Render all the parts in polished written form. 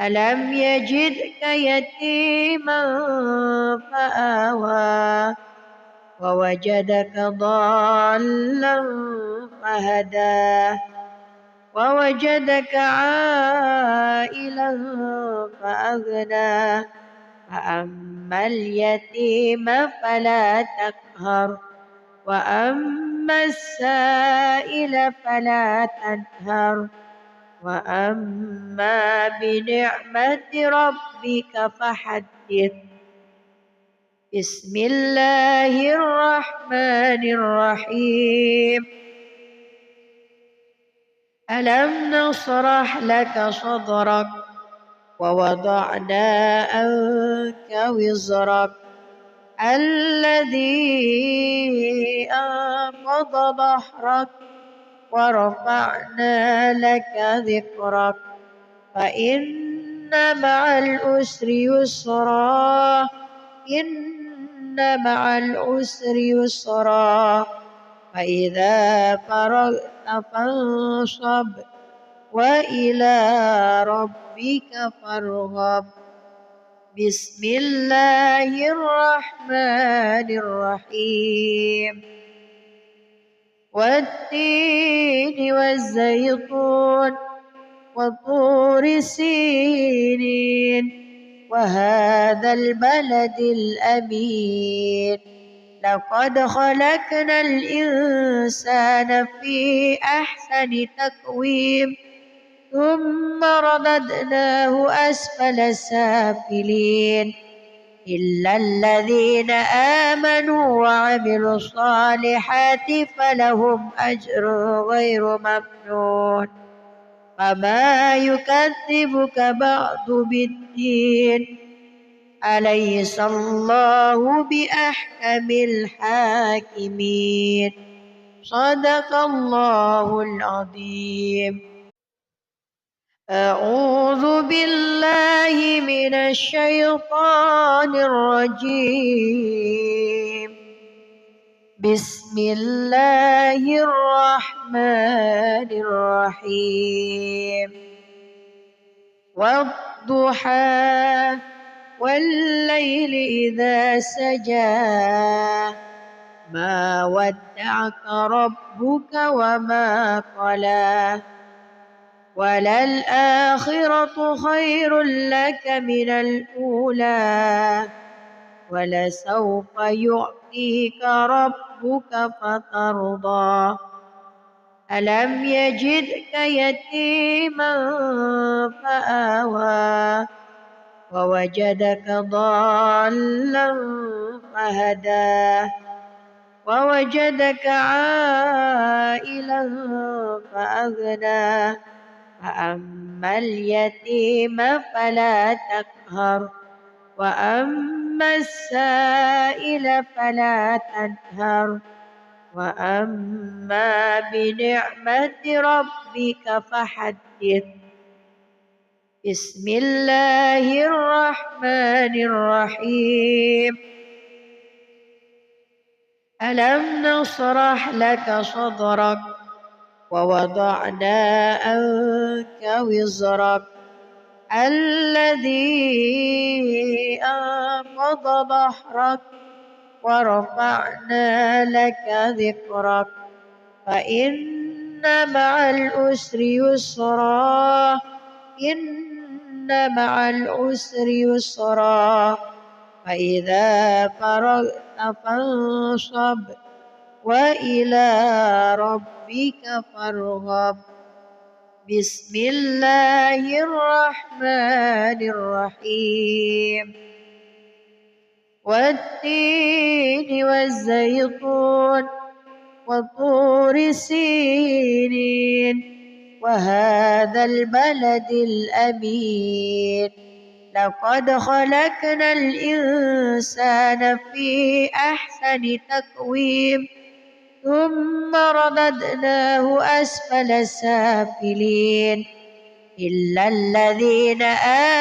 ألم يجدك يتيما فآوى ووجدك ضالا فهدى ووجدك عائلا فأغنى فأما اليتيم فلا تقهر وأما السائل فلا تنهر وأما بنعمة ربك فحدث. بسم الله الرحمن الرحيم. ألم نشرح لك صدرك ووضعنا عنك وزرك الذي أنقض ظهرك ورفعنا لك ذكرك فإن مع العسر يسرا إن مع العسر يسرا فإذا فرغت فانصب وإلى ربك فارغب. بسم الله الرحمن الرحيم. والتين والزيتون وطور سينين وهذا البلد الأمين لقد خلقنا الإنسان في أحسن تقويم ثم رددناه أسفل سافلين إلا الذين آمنوا وعملوا الصالحات فلهم أجر غير ممنون فما يكذبك بعد بالدين أليس الله بأحكم الحاكمين. صدق الله العظيم. أعوذ بالله من الشيطان الرجيم. بسم الله الرحمن الرحيم. والضحى والليل إذا سجى ما ودعك ربك وما قلى وللآخرة خير لك من الأولى ولسوف يعطيك ربك فترضى. ألم يجدك يتيما فآوى ووجدك ضالا فهدى ووجدك عائلا فأغنى فأما اليتيم فلا تقهر وأما السائل فلا تنهر وأما بنعمة ربك فحدث. بسم الله الرحمن الرحيم. ألم نشرح لك صدرك ووضعنا عنك وزرك الذي أنقض ظهرك ورفعنا لك ذكرك فإن مع العسر يسرا إن مع العسر يسرا فإذا فرغت فانصب وإلى ربك فارغب. بسم الله الرحمن الرحيم. والتين والزيتون وطور سينين وهذا البلد الأمين لقد خلقنا الإنسان في أحسن تقويم ثم رددناه أسفل سافلين إلا الذين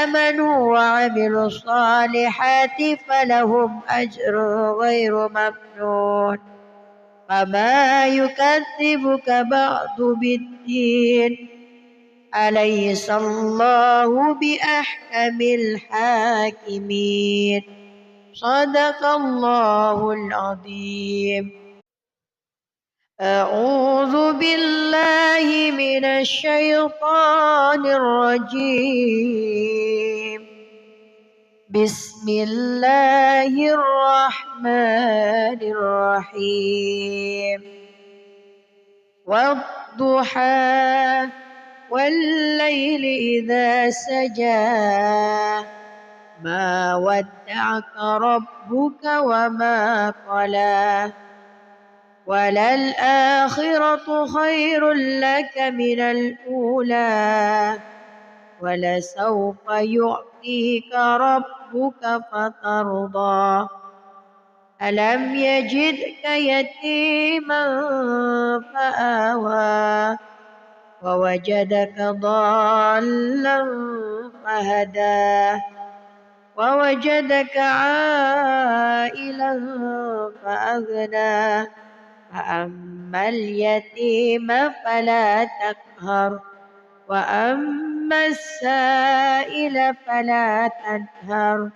آمنوا وعملوا الصالحات فلهم أجر غير ممنون فما يكذبك بعد بالدين أليس الله بأحكم الحاكمين. صدق الله العظيم. أعوذ بالله من الشيطان الرجيم. بسم الله الرحمن الرحيم. والضحى والليل إذا سجى ما ودعك ربك وما قلى وللآخرة خير لك من الأولى ولسوف يعطيك ربك فترضى ألم يجدك يتيما فآوى ووجدك ضالا فهدى ووجدك عائلا فأغنى فأما اليتيم فلا تقهر وأما السائل فلا تنهر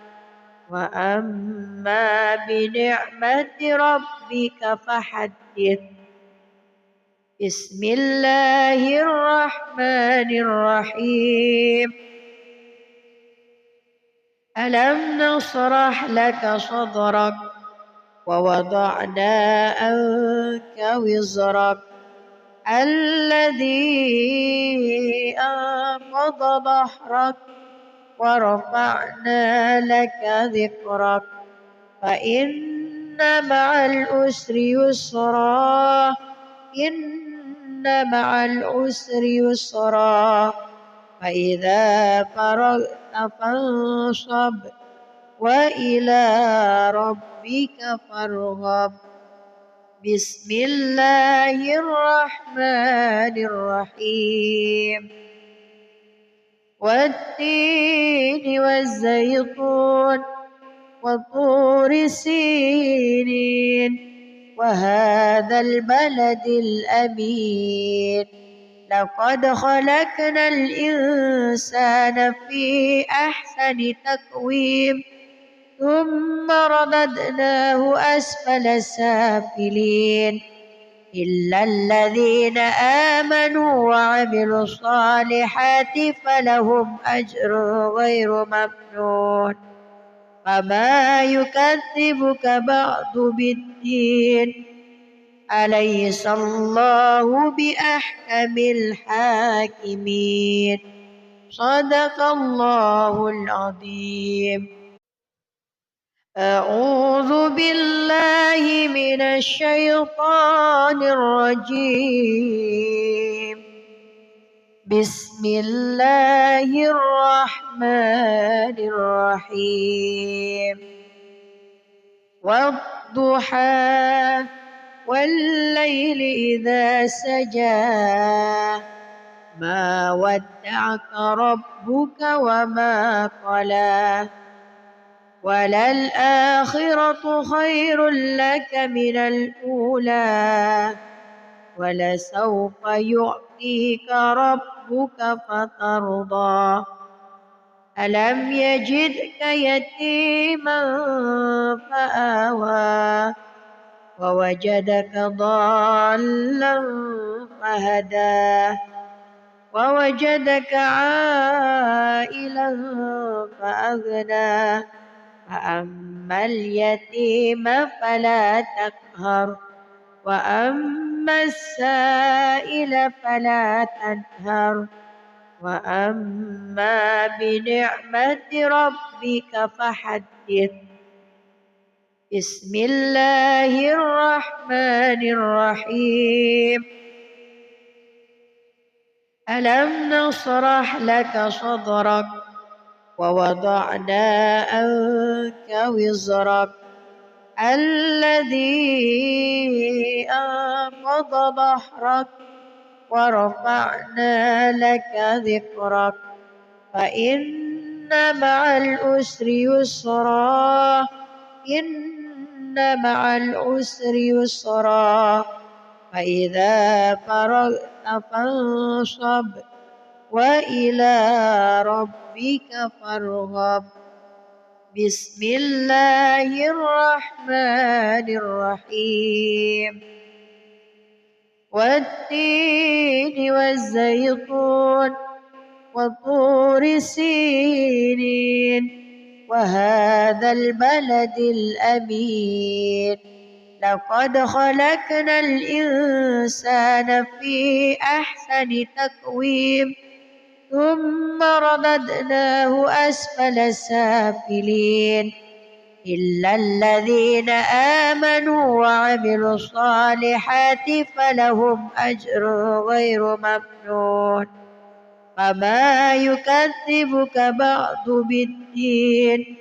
وأما بنعمة ربك فحدث. بسم الله الرحمن الرحيم. ألم نشرح لك صدرك ووضعنا عنك وزرك الذي أنقض ظهرك ورفعنا لك ذكرك فإن مع العسر يسرا إن مع العسر يسرا فإذا فرغت فانصب وإلى ربك فارغب. بسم الله الرحمن الرحيم. والتين والزيتون وطور سينين وهذا البلد الأمين لقد خلقنا الإنسان في أحسن تقويم ثم رددناه أسفل سافلين إلا الذين آمنوا وعملوا الصالحات فلهم أجر غير ممنون فما يكذبك بعد بالدين أليس الله بأحكم الحاكمين. صدق الله العظيم. أعوذ بالله من الشيطان الرجيم. بسم الله الرحمن الرحيم. والضحى والليل إذا سجى ما ودعك ربك وما قلى وللآخرة خير لك من الأولى ولسوف يعطيك ربك فترضى ألم يجدك يتيما فآوى ووجدك ضالا فهدى ووجدك عائلا فأغنى فأما اليتيم فلا تقهر وأما السائل فلا تنهر وأما بنعمة ربك فحدث. بسم الله الرحمن الرحيم. ألم نشرح لك صدرك ووضعنا عنك وزرك الذي أنقض ظهرك ورفعنا لك ذكرك فإن مع العسر يسرا إن مع العسر يسرا فإذا فرغت فانصب وإلى ربك فارغب. بسم الله الرحمن الرحيم. والتين والزيتون وطور سينين وهذا البلد الأمين لقد خلقنا الإنسان في أحسن تقويم ثم رددناه أسفل سافلين إلا الذين آمنوا وعملوا الصالحات فلهم أجر غير ممنون. فما يكذبك بعد بالدين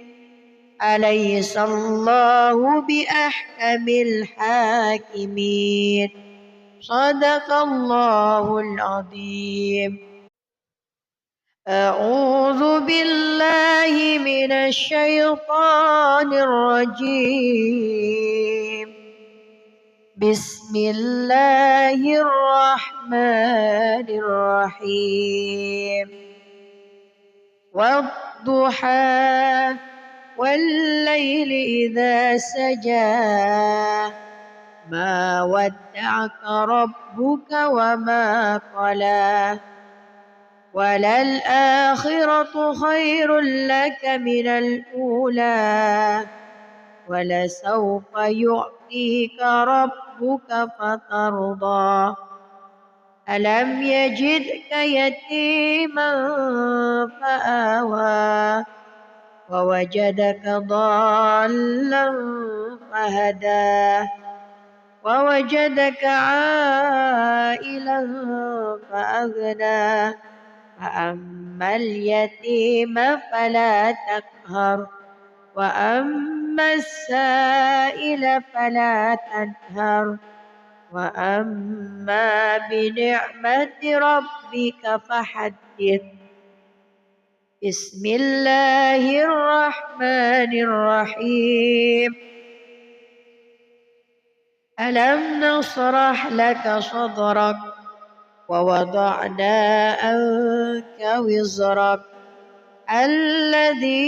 أليس الله بأحكم الحاكمين. صدق الله العظيم. أعوذ بالله من الشيطان الرجيم. بسم الله الرحمن الرحيم. والضحى والليل إذا سجى ما ودعك ربك وما قلى وللآخرة خير لك من الأولى ولسوف يعطيك ربك فترضى. ألم يجدك يتيما فآوى ووجدك ضالا فهدى ووجدك عائلا فأغنى فأما اليتيم فلا تقهر وأما السائل فلا تنهر وأما بنعمة ربك فحدث. بسم الله الرحمن الرحيم. ألم نشرح لك صدرك ووضعنا عنك وزرك الذي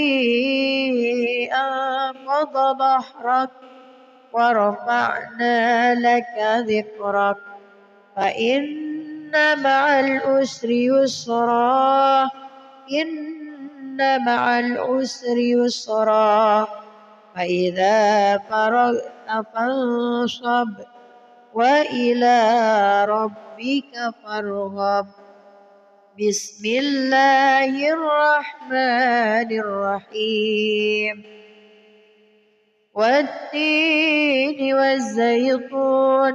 أنقض ظهرك ورفعنا لك ذكرك فإن مع العسر يسرا إن مع العسر يسرا فإذا فرغت فانصب وإلى ربك فارغب. بسم الله الرحمن الرحيم. والتين والزيتون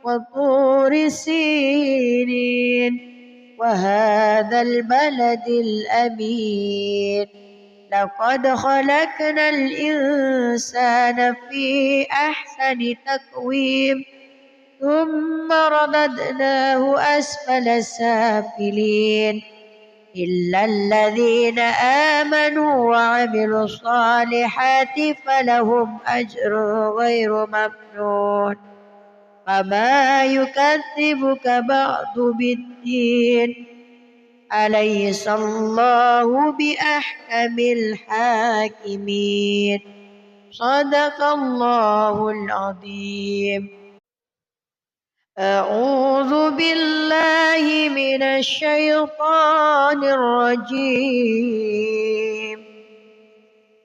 وطور سينين وهذا البلد الأمين لقد خلقنا الإنسان في أحسن تقويم ثم رددناه أسفل سافلين إلا الذين آمنوا وعملوا الصالحات فلهم أجر غير ممنون. فما يكذبك بعد بالدين أليس الله بأحكم الحاكمين. صدق الله العظيم. أعوذ بالله من الشيطان الرجيم.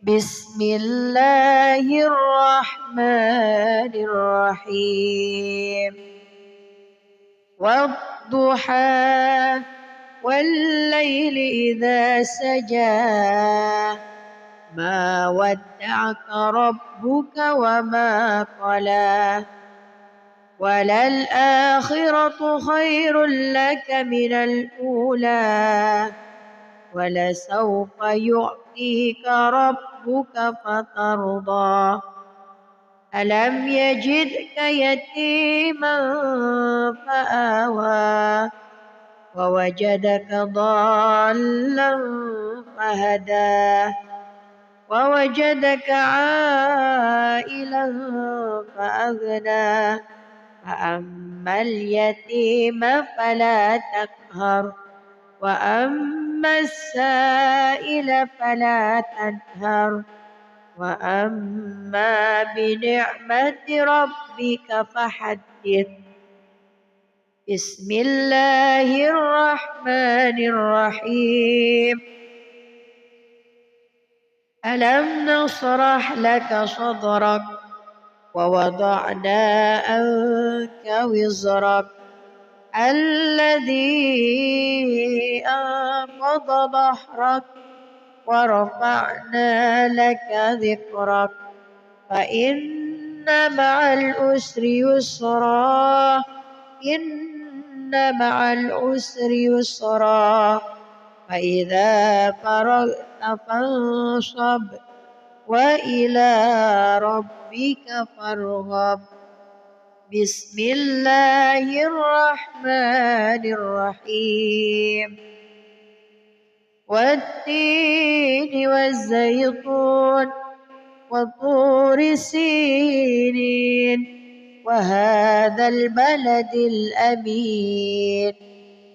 بسم الله الرحمن الرحيم. والضحى والليل إذا سجى ما ودعك ربك وما قلى وللآخرة خير لك من الأولى ولسوف يعطيك ربك فترضى. ألم يجدك يتيما فآوى ووجدك ضالا فهدى ووجدك عائلا فأغنى فأما اليتيم فلا تقهر وأما السائل فلا تنهر وأما بنعمة ربك فحدث. بسم الله الرحمن الرحيم. ألم نشرح لك صدرك ووضعنا عنك وزرك الذي أنقض ظهرك ورفعنا لك ذكرك فإن مع العسر يسرا إن مع العسر يسرا فإذا فرغت فانصب وإلى ربك فارغب. بسم الله الرحمن الرحيم. والتين والزيتون وطور سينين وهذا البلد الأمين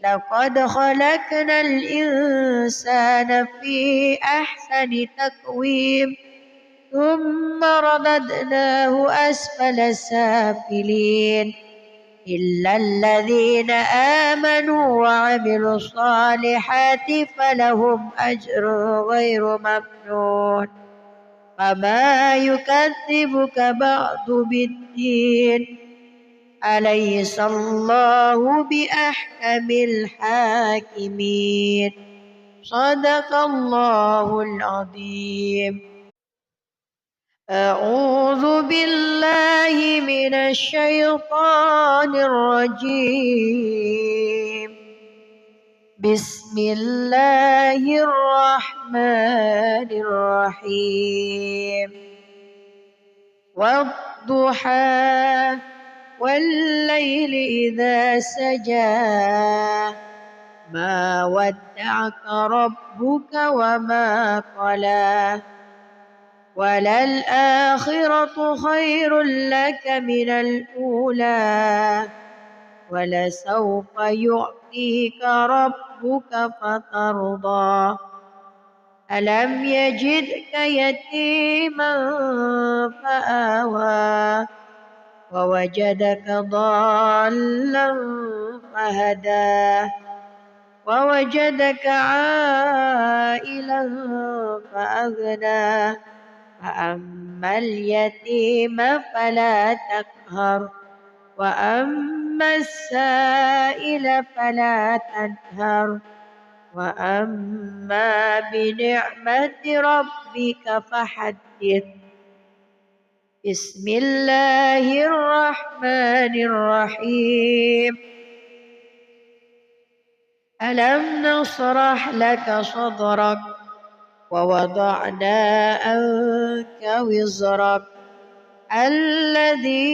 لقد خلقنا الإنسان في أحسن تقويم ثم رددناه أسفل سافلين إلا الذين آمنوا وعملوا الصالحات فلهم أجر غير ممنون. فما يكذبك بعد بالدين أليس الله بأحكم الحاكمين. صدق الله العظيم. أعوذ بالله من الشيطان الرجيم. بسم الله الرحمن الرحيم. والضحى والليل إذا سجى ما ودعك ربك وما قلى وللآخرة خير لك من الأولى ولسوف يعطيك ربك فترضى. ألم يجدك يتيما فآوى ووجدك ضالا فهدى ووجدك عائلا فأغنى فأما اليتيم فلا تقهر وأما السائل فلا تنهر وأما بنعمة ربك فحدث. بسم الله الرحمن الرحيم. ألم نشرح لك صدرك ووضعنا عنك وزرك الذي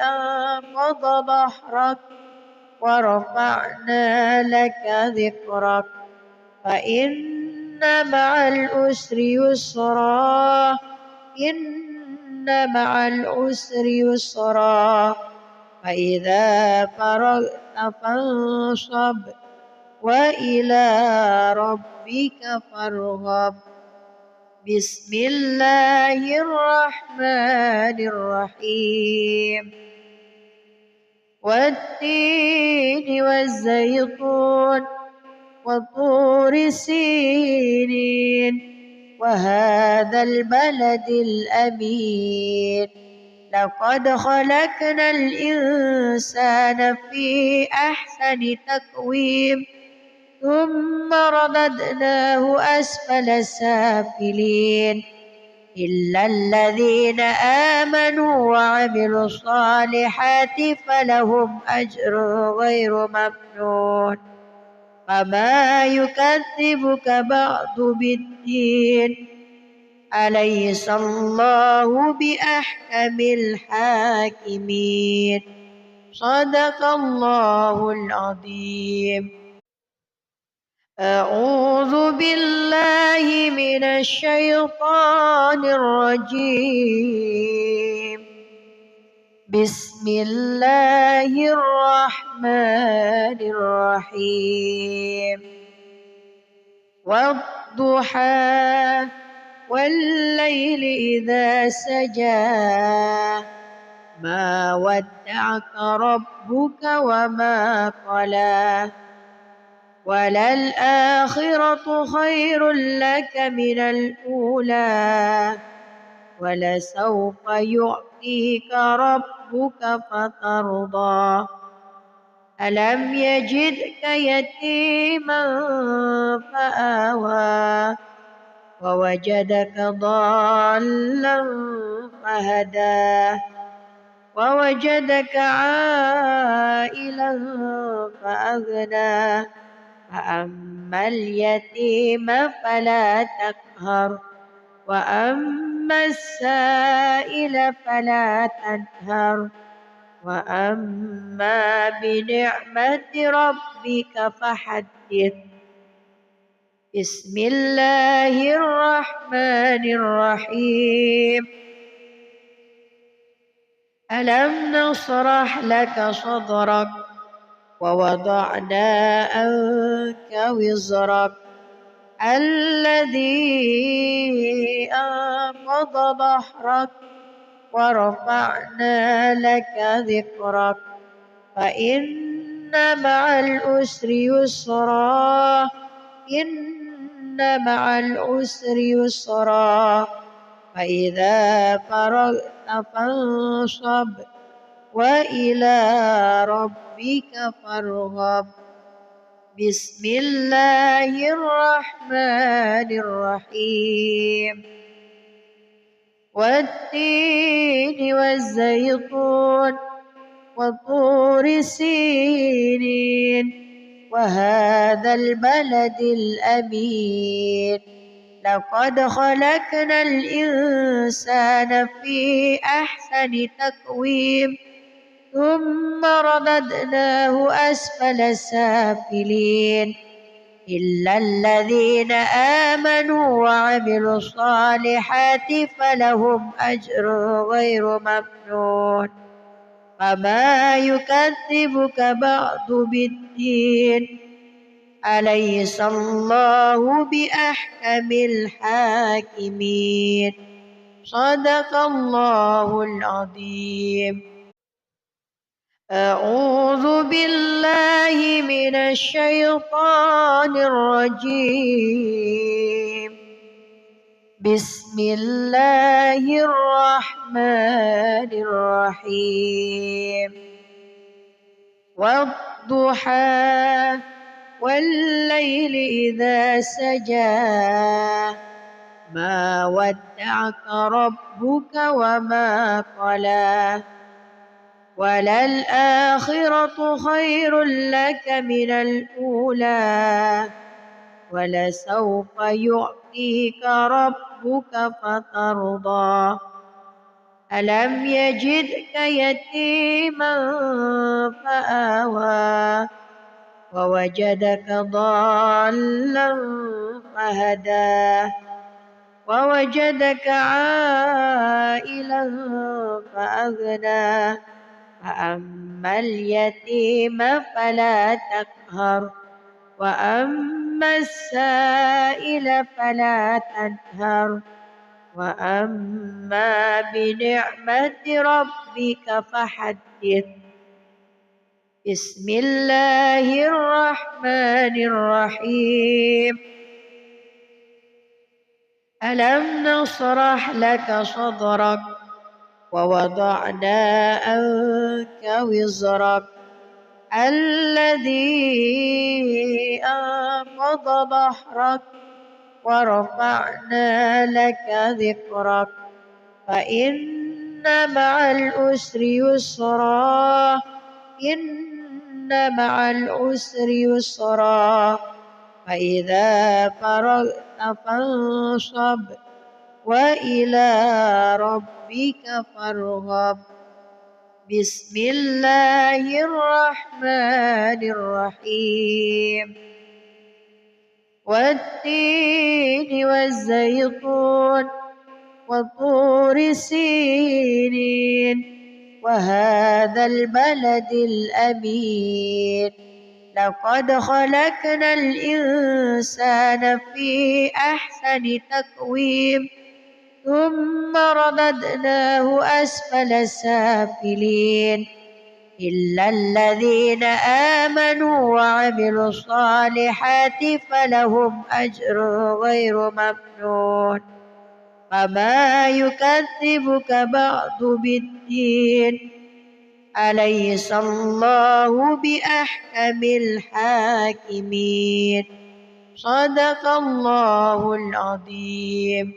أنقض ظهرك ورفعنا لك ذكرك فإن مع العسر يسرا إن مع العسر يسرا فإذا فرغت فانصب وإلى ربك فارغب. بسم الله الرحمن الرحيم. والتين والزيتون وطور سينين وهذا البلد الأمين لقد خلقنا الإنسان في أحسن تقويم ثم رددناه أسفل سافلين إلا الذين آمنوا وعملوا الصالحات فلهم أجر غير ممنون. فما يكذبك بعد بالدين أليس الله بأحكم الحاكمين. صدق الله العظيم. أعوذ بالله من الشيطان الرجيم. بسم الله الرحمن الرحيم والضحى والليل إذا سجى ما ودعك ربك وما قلى وللآخرة خير لك من الأولى ولسوف يعطيك ربك فترضى ألم يجدك يتيما فآوى ووجدك ضالا فهدى ووجدك عائلا فأغنى فأما اليتيم فلا تقهر وأما السائل فلا تنهر وأما بنعمة ربك فحدث بسم الله الرحمن الرحيم ألم نشرح لك صدرك ووضعنا عنك وزرك الذي أنقض ظهرك ورفعنا لك ذكرك فإن مع العسر يسرا إن مع العسر يسرا فإذا فرغت فانصب وإلى ربك فارغب بسم الله الرحمن الرحيم والتين والزيتون وطور سينين وهذا البلد الأمين لقد خلقنا الإنسان في أحسن تقويم ثم رددناه أسفل سافلين إلا الذين آمنوا وعملوا الصالحات فلهم أجر غير ممنون فما يكذبك بعد بالدين أليس الله بأحكم الحاكمين صدق الله العظيم أعوذ بالله من الشيطان الرجيم بسم الله الرحمن الرحيم والضحى والليل إذا سجى ما ودعك ربك وما قلى وللآخرة خير لك من الأولى ولسوف يعطيك ربك فترضى ألم يجدك يتيما فآوى ووجدك ضالا فهدى ووجدك عائلا فأغنى فأما اليتيم فلا تقهر وأما السائل فلا تنهر وأما بنعمة ربك فحدث بسم الله الرحمن الرحيم ألم نشرح لك صدرك ووضعنا عنك وزرك الذي أنقض ظهرك ورفعنا لك ذكرك فإن مع العسر يسرا إن مع العسر يسرا فإذا فرغت فانصب وإلى ربك فارغب بسم الله الرحمن الرحيم والتين والزيتون وطور سينين وهذا البلد الأمين لقد خلقنا الإنسان في أحسن تقويم ثم رددناه أسفل سافلين إلا الذين آمنوا وعملوا الصالحات فلهم أجر غير ممنون وما يكذبك بعد بالدين أليس الله بأحكم الحاكمين صدق الله العظيم.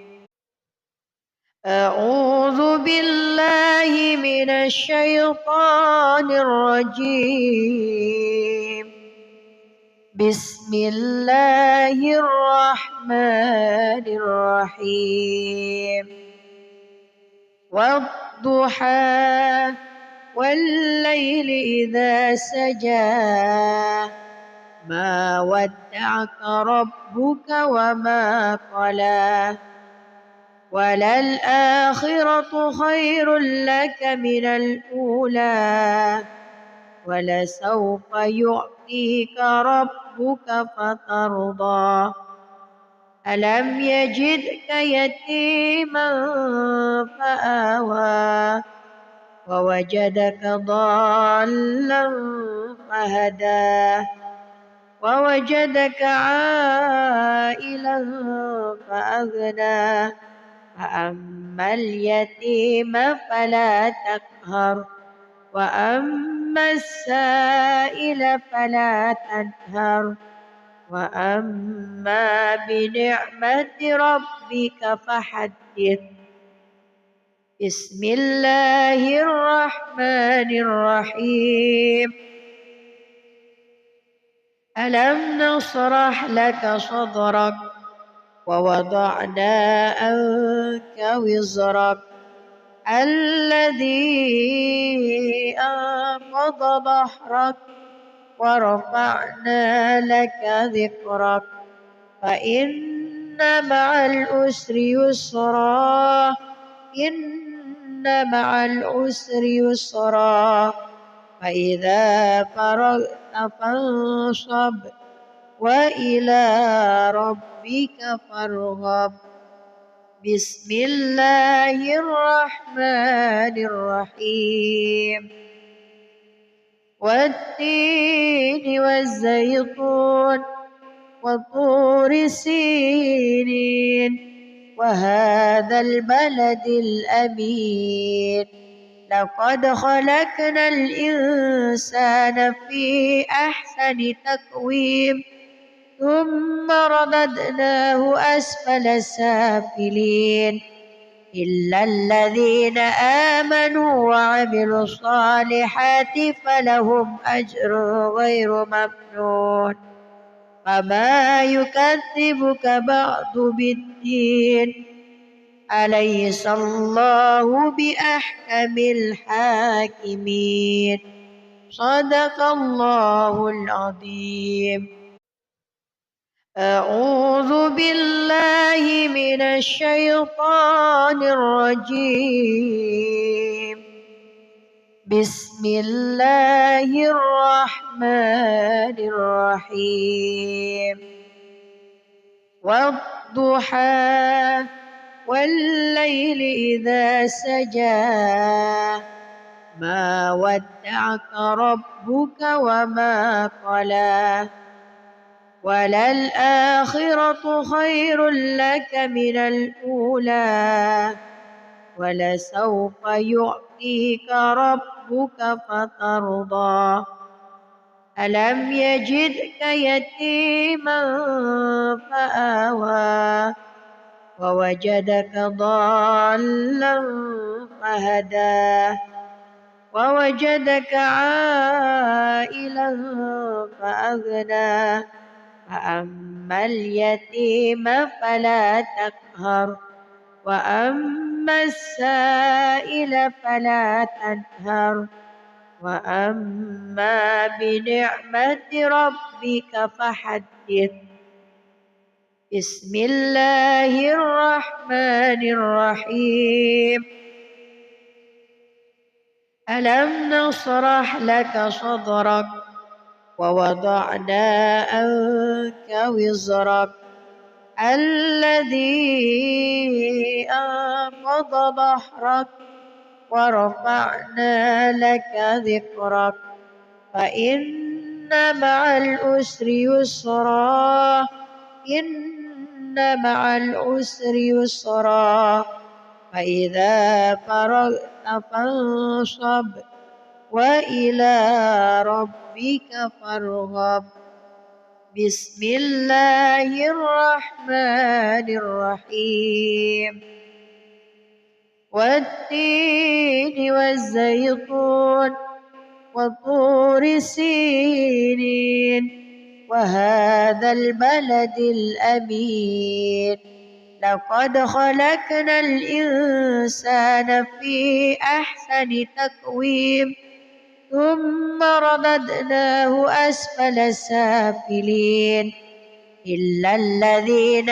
أعوذ بالله من الشيطان الرجيم. بسم الله الرحمن الرحيم. والضحى والليل إذا سجى ما ودعك ربك وما قلى وللآخرة خير لك من الأولى ولسوف يعطيك ربك فترضى ألم يجدك يتيما فآوى ووجدك ضالا فهدى ووجدك عائلا فأغنى فأما اليتيم فلا تقهر وأما السائل فلا تنهر وأما بنعمة ربك فحدث. بسم الله الرحمن الرحيم. ألم نشرح لك صدرك ووضعنا عنك وزرك الذي أنقض ظهرك ورفعنا لك ذكرك فإن مع العسر يسرا إن مع العسر يسرا فإذا فرغت فانصب وإلى ربك فارغب. بسم الله الرحمن الرحيم. والتين والزيتون وطور سينين وهذا البلد الأمين لقد خلقنا الإنسان في أحسن تقويم ثم رددناه أسفل سافلين إلا الذين آمنوا وعملوا الصالحات فلهم أجر غير ممنون وما يكذبك بعد بالدين أليس الله بأحكم الحاكمين صدق الله العظيم. أعوذ بالله من الشيطان الرجيم. بسم الله الرحمن الرحيم. والضحى والليل إذا سجى ما ودعك ربك وما قلى وللآخرة خير لك من الأولى ولسوف يعطيك ربك فترضى ألم يجدك يتيما فآوى ووجدك ضالا فهدى ووجدك عائلا فأغنى فأما اليتيم فلا تقهر وأما السائل فلا تنهر وأما بنعمة ربك فحدث. بسم الله الرحمن الرحيم. ألم نشرح لك صدرك ووضعنا عنك وزرك الذي أنقض ظهرك ورفعنا لك ذكرك فإن مع العسر يسرا إن مع العسر يسرا فإذا فرغت فانصب وإلى ربك فارغب بسم الله الرحمن الرحيم والتين والزيتون وطور سينين وهذا البلد الأمين لقد خلقنا الإنسان في أحسن تقويم ثم رددناه أسفل سافلين إلا الذين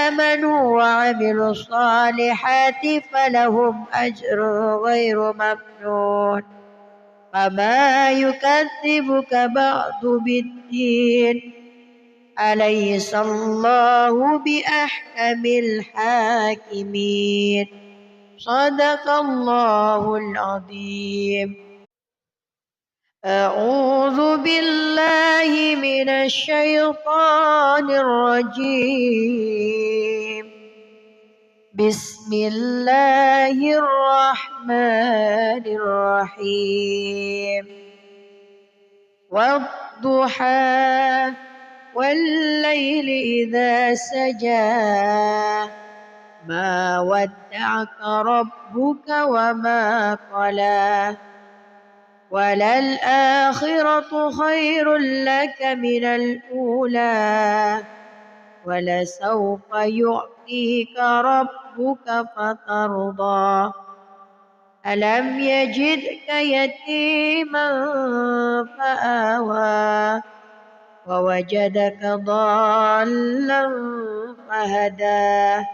آمنوا وعملوا الصالحات فلهم أجر غير ممنون فما يكذبك بعد بالدين أليس الله بأحكم الحاكمين صدق الله العظيم. أعوذ بالله من الشيطان الرجيم بسم الله الرحمن الرحيم والضحى والليل إذا سجى ما ودعك ربك وما قلى وللآخرة خير لك من الأولى ولسوف يعطيك ربك فترضى ألم يجدك يتيما فآوى ووجدك ضالا فهدى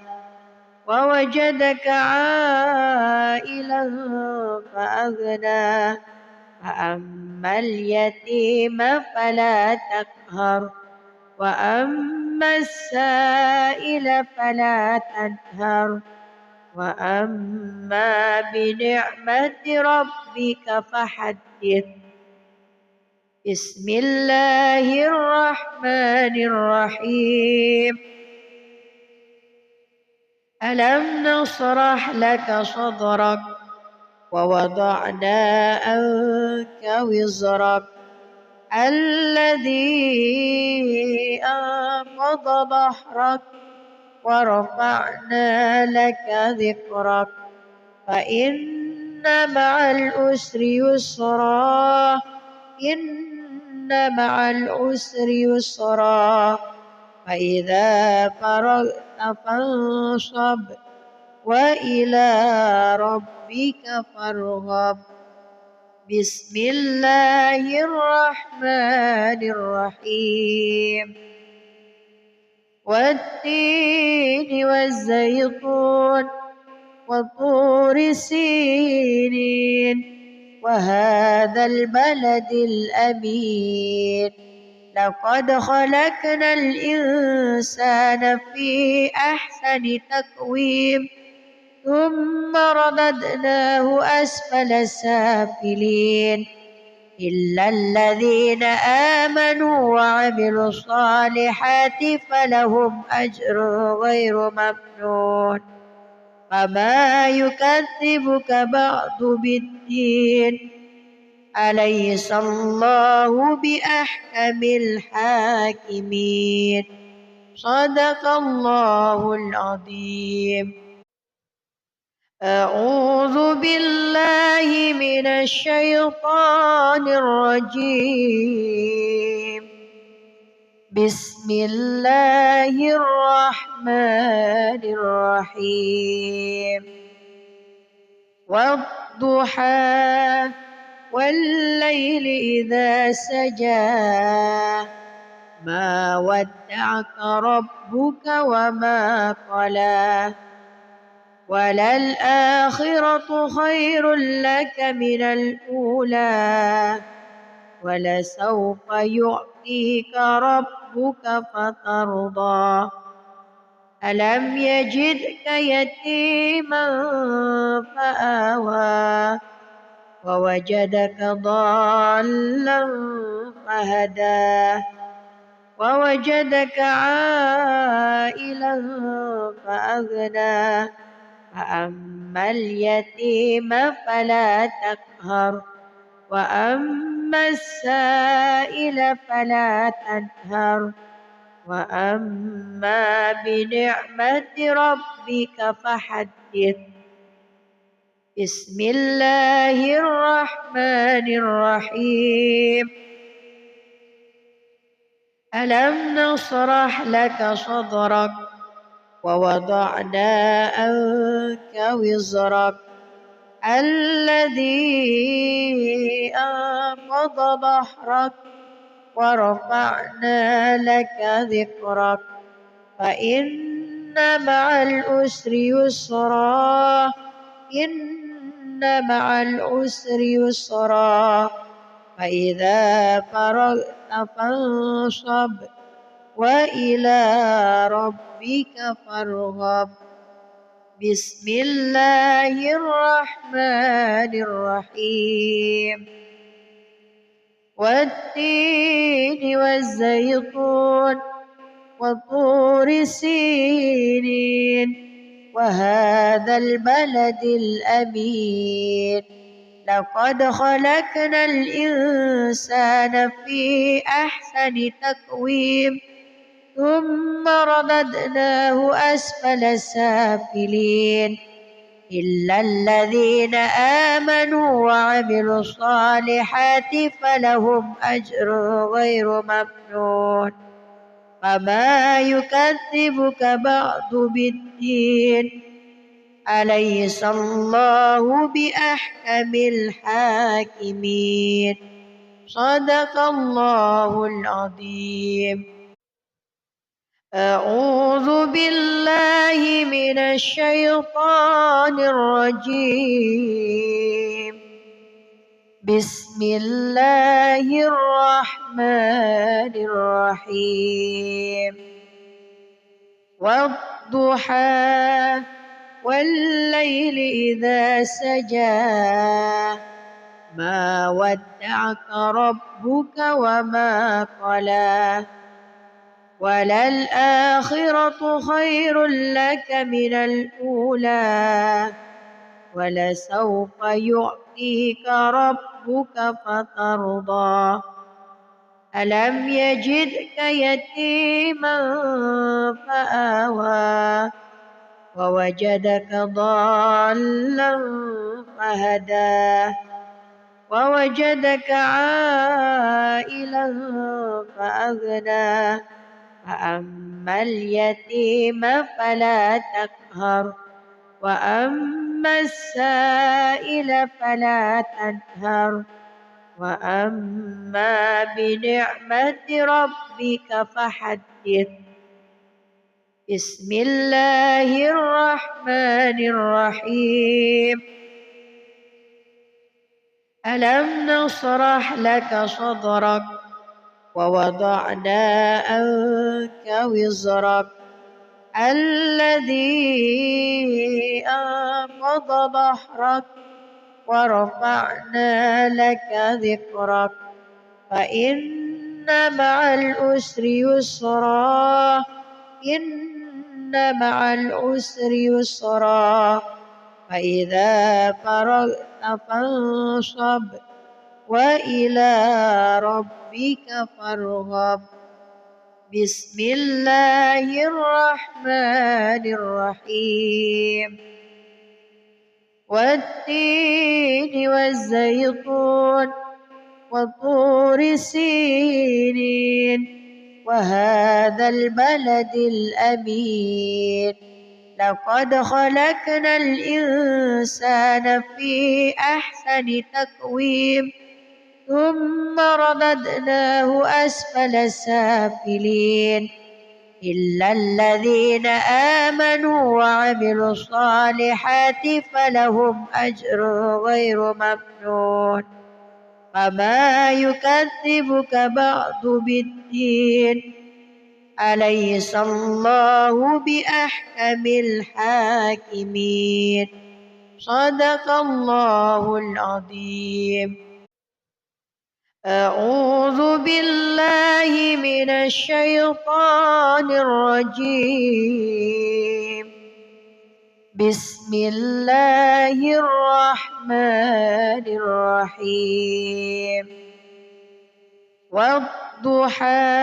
ووجدك عائلا فأغنى فأما اليتيم فلا تقهر وأما السائل فلا تنهر وأما بنعمة ربك فحدث بسم الله الرحمن الرحيم ألم نشرح لك صدرك ووضعنا عنك وزرك الذي أنقض ظهرك ورفعنا لك ذكرك فإن مع العسر يسرا إن مع العسر يسرا فإذا فرغت فانصب وإلى ربك فارغب بسم الله الرحمن الرحيم والتين والزيتون وطور سينين وهذا البلد الأمين لقد خلقنا الإنسان في أحسن تقويم ثم رددناه أسفل سافلين إلا الذين آمنوا وعملوا الصالحات فلهم أجر غير ممنون فما يكذبك بعد بالدين أليس الله بأحكم الحاكمين صدق الله العظيم. أعوذ بالله من الشيطان الرجيم بسم الله الرحمن الرحيم والضحى والليل إذا سجى ما ودعك ربك وما قلى وللآخرة خير لك من الأولى ولسوف يعطيك ربك فترضى ألم يجدك يتيما فآوى ووجدك ضالا فهدى ووجدك عائلا فأغنى فأما اليتيم فلا تقهر وأما السائل فلا تنهر وأما بنعمة ربك فحدث بسم الله الرحمن الرحيم ألم نشرح لك صدرك ووضعنا عنك وزرك الذي أنقض ظهرك ورفعنا لك ذكرك فإن مع العسر يسرا إن مع العسر يسرا فإذا فرغت فانصب وإلى ربك فارغب بسم الله الرحمن الرحيم والتين والزيتون وطور سينين وهذا البلد الأمين لقد خلقنا الإنسان في أحسن تقويم ثم رددناه أسفل سافلين إلا الذين آمنوا وعملوا الصالحات فلهم أجر غير ممنون فما يكذبك بعد بالدين أليس الله بأحكم الحاكمين صدق الله العظيم أعوذ بالله من الشيطان الرجيم بسم الله الرحمن الرحيم والضحى والليل إذا سجى ما ودعك ربك وما قلى وللآخرة خير لك من الأولى ولسوف يعطيك ربك فترضى ألم يجدك يتيما فآوى ووجدك ضالا فهدى ووجدك عائلا فأغنى فأما اليتيم فلا تقهر وأما السائل فلا تنهر وأما بنعمة ربك فحدث بسم الله الرحمن الرحيم ألم نشرح لك صدرك ووضعنا عنك وزرك الذي أنقض ظهرك ورفعنا لك ذكرك فإن مع العسر يسرا إن مع العسر يسرا فإذا فرغت فانصب وإلى ربك فارغب بسم الله الرحمن الرحيم والتين والزيتون وطور سينين وهذا البلد الأمين لقد خلقنا الإنسان في أحسن تقويم ثم رددناه أسفل سافلين إلا الذين آمنوا وعملوا الصالحات فلهم أجر غير ممنون فما يكذبك بعد بالدين أليس الله بأحكم الحاكمين صدق الله العظيم. أعوذ بالله من الشيطان الرجيم. بسم الله الرحمن الرحيم. والضحى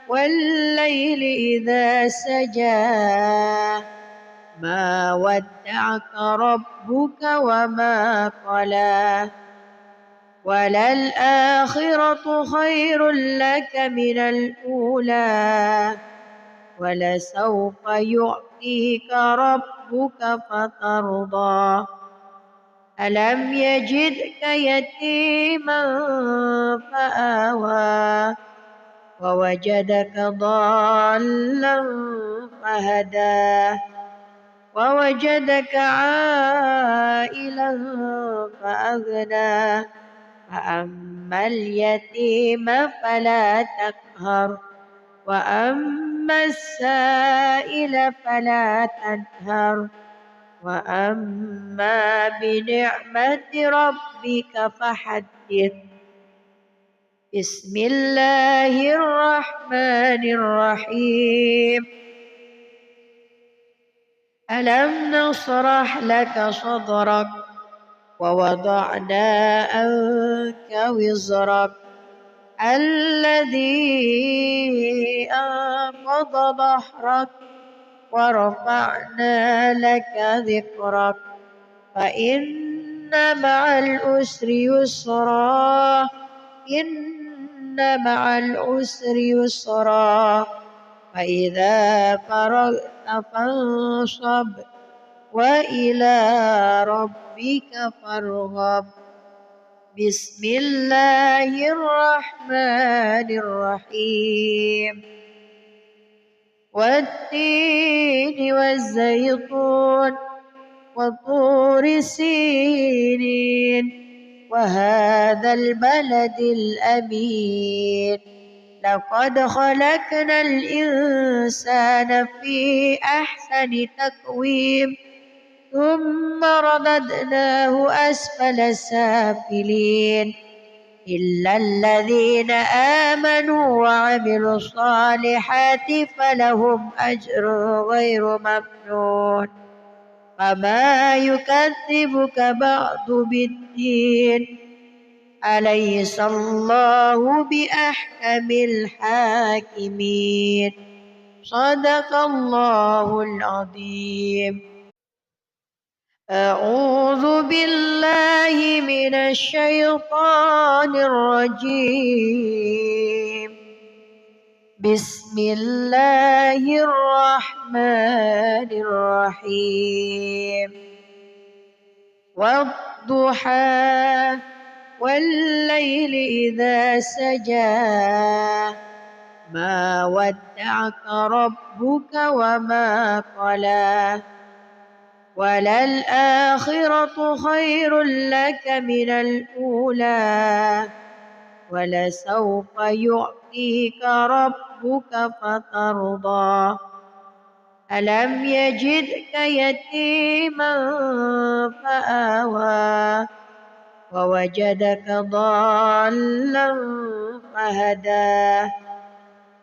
والليل إذا سجى ما ودعك ربك وما قلى وللآخرة خير لك من الأولى ولسوف يعطيك ربك فترضى ألم يجدك يتيما فآوى ووجدك ضالا فهدى ووجدك عائلا فأغنى فأما اليتيم فلا تقهر وأما السائل فلا تنهر وأما بنعمة ربك فحدث. بسم الله الرحمن الرحيم. ألم نشرح لك صدرك ووضعنا عنك وزرك الذي أنقض ظهرك ورفعنا لك ذكرك فإن مع العسر يسرا إن مع العسر يسرا فإذا فرغت فانصب وإلى ربك فارغب. بسم الله الرحمن الرحيم. والتين والزيتون وطور سينين وهذا البلد الأمين لقد خلقنا الإنسان في أحسن تقويم ثم رددناه أسفل سافلين إلا الذين آمنوا وعملوا الصالحات فلهم أجر غير ممنون فما يكذبك بعد بالدين أليس الله بأحكم الحاكمين صدق الله العظيم. أعوذ بالله من الشيطان الرجيم. بسم الله الرحمن الرحيم. والضحى والليل إذا سجى ما ودعك ربك وما قلى وللآخرة خير لك من الأولى ولسوف يعطيك ربك فترضى ألم يجدك يتيما فآوى ووجدك ضالا فهدى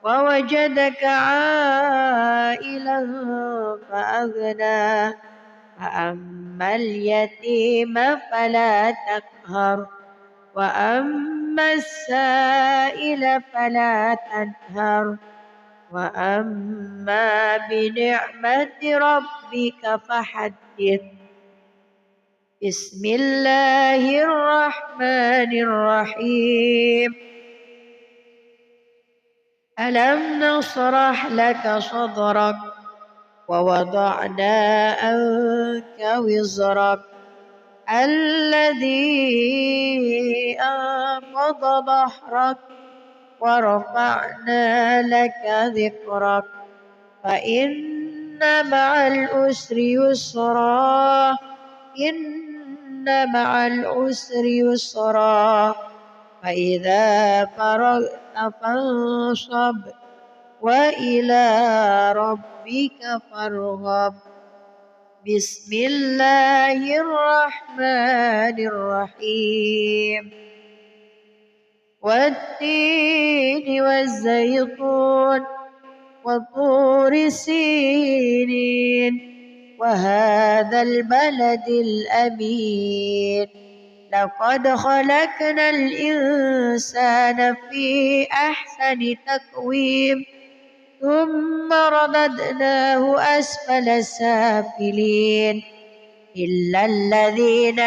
ووجدك عائلا فأغنى فأما اليتيم فلا تقهر وأما السائل فلا تنهر وأما بنعمة ربك فحدث. بسم الله الرحمن الرحيم. ألم نشرح لك صدرك ووضعنا عنك وزرك الذي أنقض ظهرك ورفعنا لك ذكرك فإن مع العسر يسرا إن مع العسر يسرا فإذا فرغت فانصب وإلى ربك فارغب بسم الله الرحمن الرحيم والتين والزيتون وطور سينين وهذا البلد الأمين لقد خلقنا الإنسان في أحسن تقويم ثم رددناه أسفل سافلين إلا الذين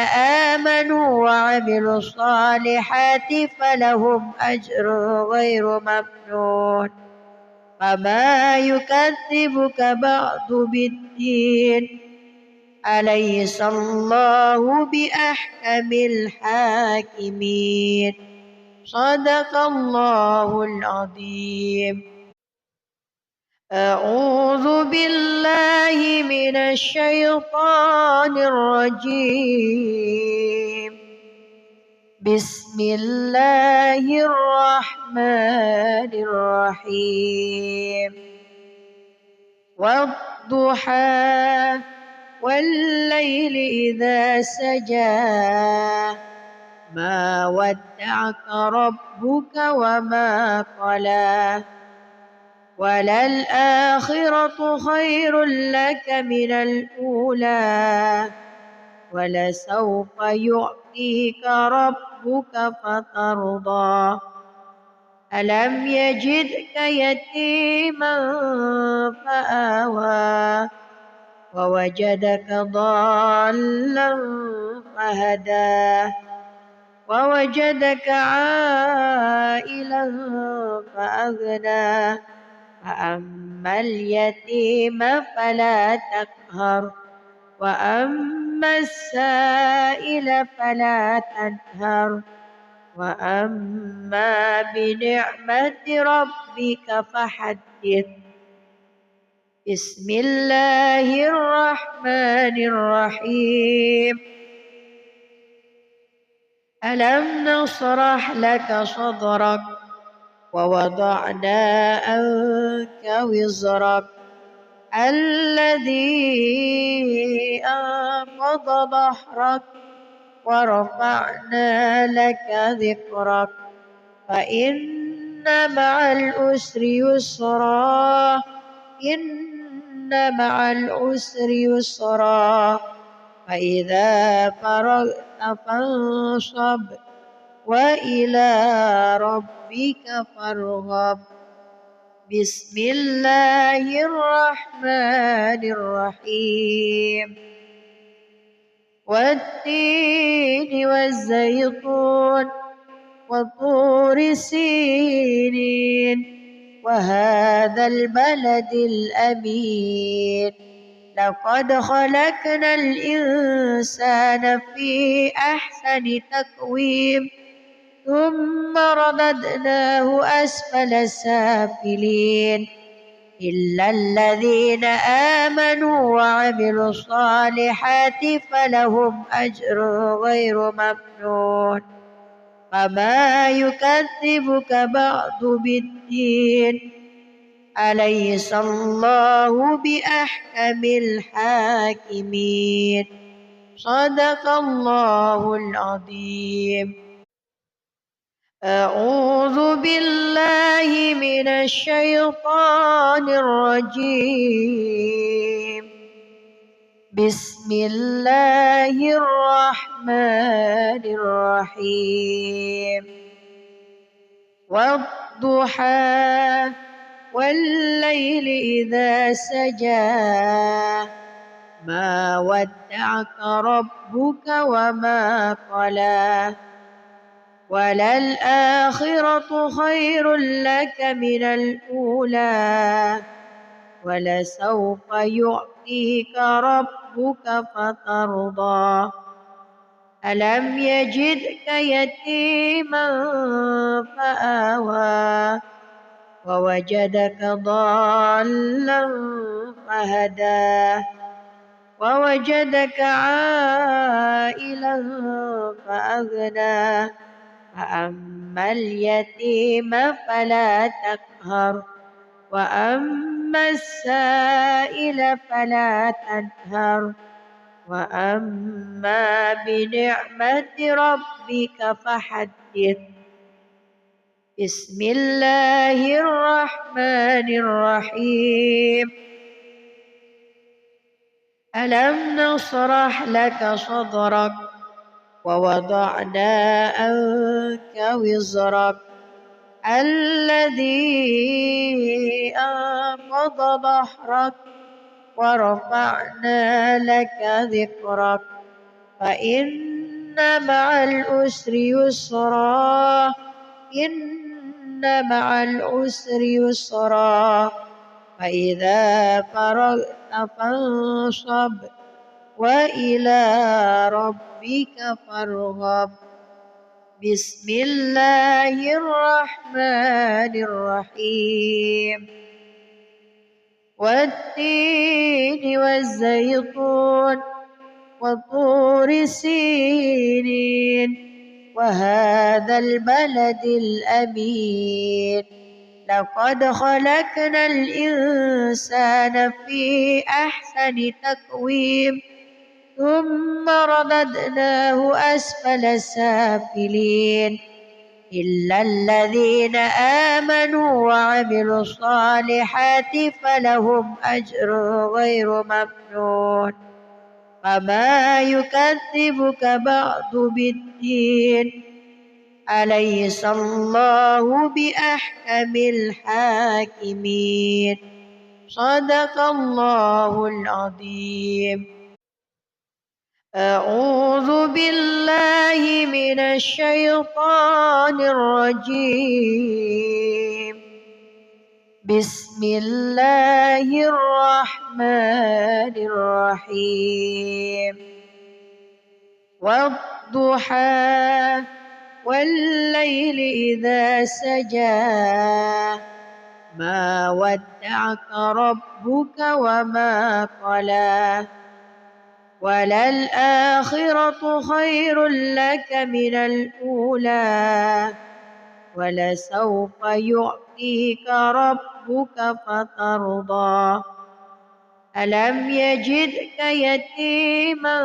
آمنوا وعملوا الصالحات فلهم أجر غير ممنون فما يكذبك بعد بالدين أليس الله بأحكم الحاكمين صدق الله العظيم. أعوذ بالله من الشيطان الرجيم بسم الله الرحمن الرحيم والضحى والليل إذا سجى ما ودعك ربك وما قلى وللآخرة خير لك من الأولى ولسوف يعطيك ربك فترضى ألم يجدك يتيما فآوى ووجدك ضالا فهدى ووجدك عائلا فأغنى فأما اليتيم فلا تقهر وأما السائل فلا تنهر وأما بنعمة ربك فحدث بسم الله الرحمن الرحيم ألم نشرح لك صدرك ووضعنا عنك وزرك الذي أنقض ظهرك ورفعنا لك ذكرك فإن مع العسر يسرا إن مع العسر يسرا فإذا فرغت فانصب وإلى ربك فارغب بسم الله الرحمن الرحيم والتين والزيتون وطور سينين وهذا البلد الأمين لقد خلقنا الإنسان في أحسن تقويم ثم رددناه أسفل سافلين إلا الذين آمنوا وعملوا الصالحات فلهم أجر غير ممنون فما يكذبك بعد بالدين أليس الله بأحكم الحاكمين صدق الله العظيم. أعوذ بالله من الشيطان الرجيم بسم الله الرحمن الرحيم والضحى والليل إذا سجى ما ودعك ربك وما قلى وللآخرة خير لك من الأولى ولسوف يعطيك ربك فترضى ألم يجدك يتيما فآوى ووجدك ضالا فهدى ووجدك عائلا فأغنى فأما اليتيم فلا تقهر وأما السائل فلا تنهر وأما بنعمة ربك فحدث. بسم الله الرحمن الرحيم. ألم نشرح لك صدرك ووضعنا عنك وزرك الذي أنقض ظهرك ورفعنا لك ذكرك فإن مع العسر يسرا إن مع العسر يسرا فإذا فرغت فانصب وإلى ربك فارغب. بسم الله الرحمن الرحيم. والتين والزيتون وطور سينين وهذا البلد الأمين لقد خلقنا الإنسان في أحسن تقويم ثم رددناه أسفل سافلين إلا الذين آمنوا وعملوا الصالحات فلهم أجر غير ممنون فما يكذبك بعد بالدين أليس الله بأحكم الحاكمين. صدق الله العظيم. أعوذ بالله من الشيطان الرجيم. بسم الله الرحمن الرحيم. والضحى والليل إذا سجى ما ودعك ربك وما قلى وللآخرة خير لك من الأولى ولسوف يعطيك ربك فترضى. ألم يجدك يتيما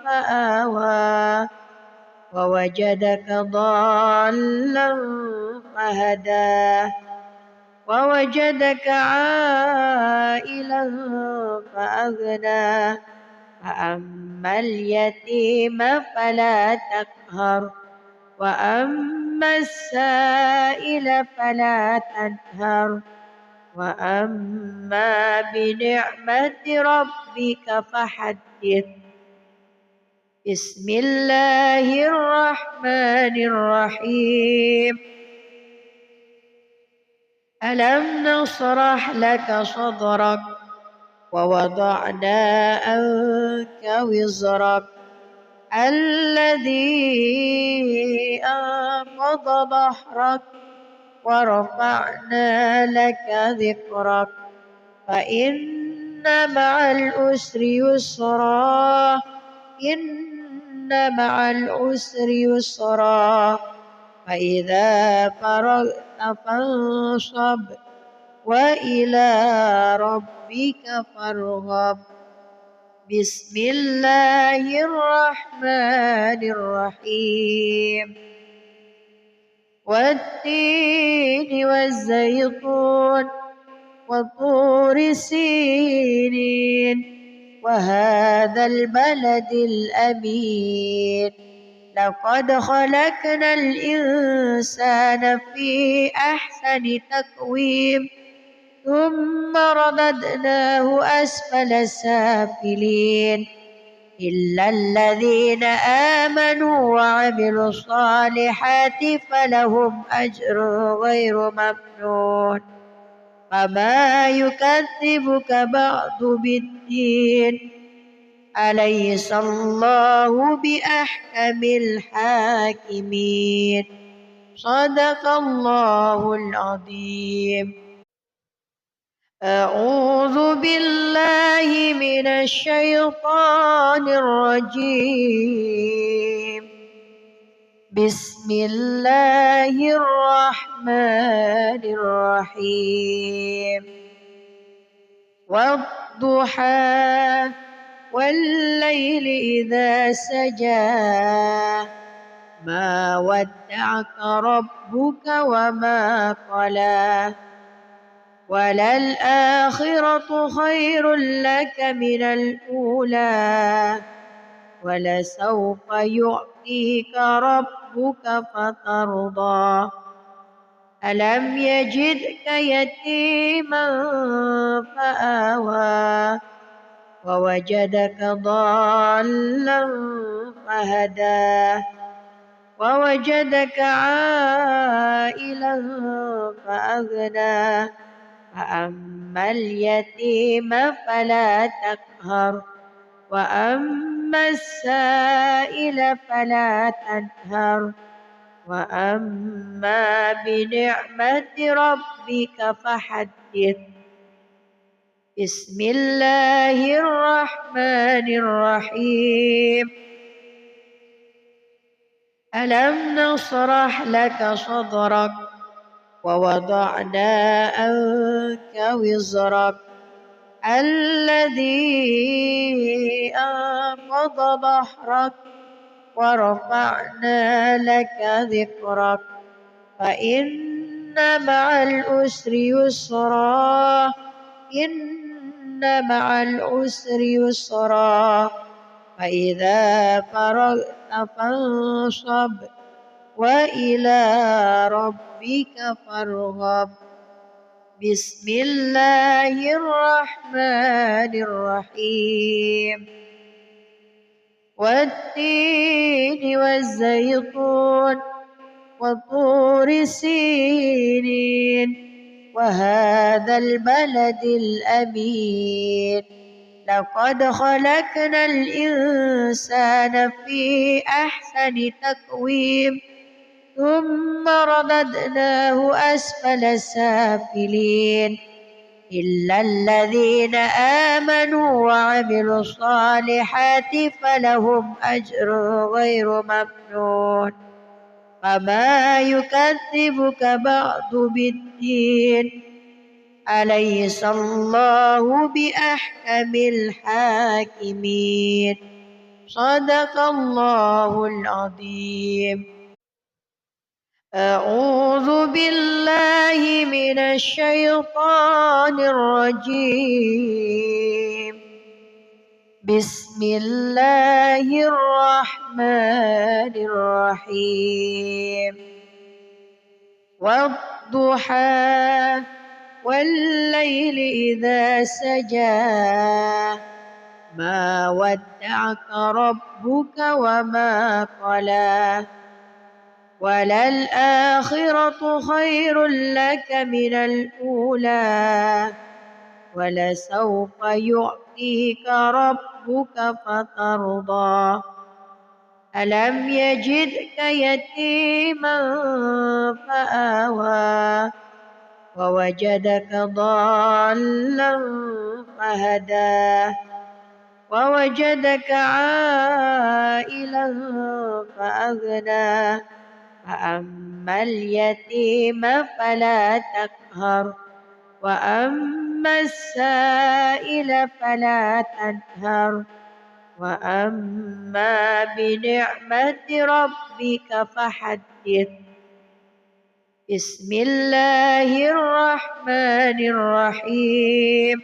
فآوى ووجدك ضالا فهدى ووجدك عائلا فأغنى فأما اليتيم فلا تقهر وأما السائل فلا تنهر وأما بنعمة ربك فحدث. بسم الله الرحمن الرحيم. ألم نشرح لك صدرك ووضعنا عنك وزرك الذي أنقض ظهرك ورفعنا لك ذكرك فإن مع العسر يسرا إن مع العسر يسرا فإذا فرغت فانصب وإلى ربك فارغب. بسم الله الرحمن الرحيم. والتين والزيتون وطور سينين وهذا البلد الأمين لقد خلقنا الإنسان في أحسن تقويم ثم رددناه أسفل سافلين إلا الذين آمنوا وعملوا الصالحات فلهم أجر غير ممنون فما يكذبك بعد بالدين أليس الله بأحكم الحاكمين صدق الله العظيم. أعوذ بالله من الشيطان الرجيم. بسم الله الرحمن الرحيم. والضحى والليل إذا سجى ما ودعك ربك وما قلى وللآخرة خير لك من الأولى ولسوف يعطيك ربك فترضى ألم يجدك يتيما فآوى ووجدك ضالا فهدى ووجدك عائلا فأغنى فأما اليتيم فلا تقهر وأما السائل فلا تنهر وأما بنعمة ربك فحدث. بسم الله الرحمن الرحيم. ألم نشرح لك صدرك ووضعنا عنك وزرك الذي أنقض ظهرك ورفعنا لك ذكرك فإن مع العسر يسرا إن مع العسر يسرا فإذا فرغت فانصب وإلى ربك فارغب. بسم الله الرحمن الرحيم. والتين والزيتون وطور سينين وهذا البلد الأمين لقد خلقنا الإنسان في أحسن تقويم ثم رددناه أسفل سافلين إلا الذين آمنوا وعملوا الصالحات فلهم أجر غير ممنون فما يكذبك بعد بالدين أليس الله بأحكم الحاكمين صدق الله العظيم. أعوذ بالله من الشيطان الرجيم. بسم الله الرحمن الرحيم. والضحى والليل إذا سجى ما ودعك ربك وما قلى وللآخرة خير لك من الأولى ولسوف يعطيك ربك فترضى ألم يجدك يتيما فآوى ووجدك ضالا فهدى ووجدك عائلا فأغنى فأما اليتيم فلا تقهر وأما السائل فلا تنهر وأما بنعمة ربك فحدث. بسم الله الرحمن الرحيم.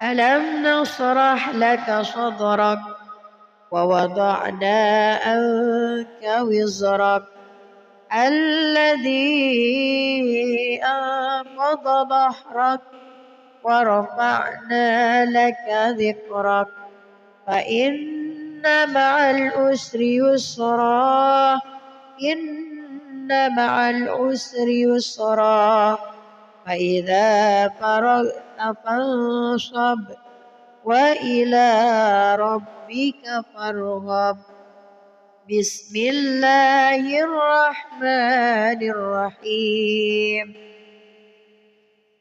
ألم نشرح لك صدرك ووضعنا عنك وزرك الذي أنقض ظهرك ورفعنا لك ذكرك فإن مع العسر يسرا إن مع العسر يسرا فإذا فرغت فانصب وإلى ربك فارغب. بسم الله الرحمن الرحيم.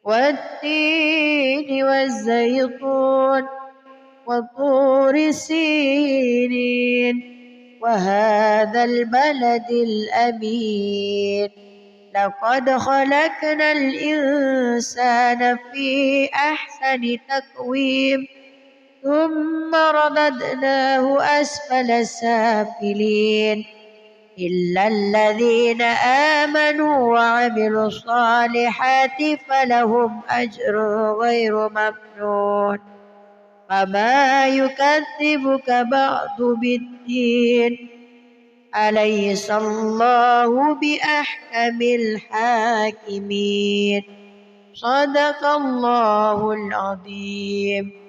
والتين والزيتون وطور سينين وهذا البلد الأمين. لقد خلقنا الإنسان في أحسن تقويم ثم رددناه أسفل سافلين إلا الذين آمنوا وعملوا الصالحات فلهم أجر غير ممنون. فما يكذبك بعد بالدين أليس الله بأحكم الحاكمين. صدق الله العظيم.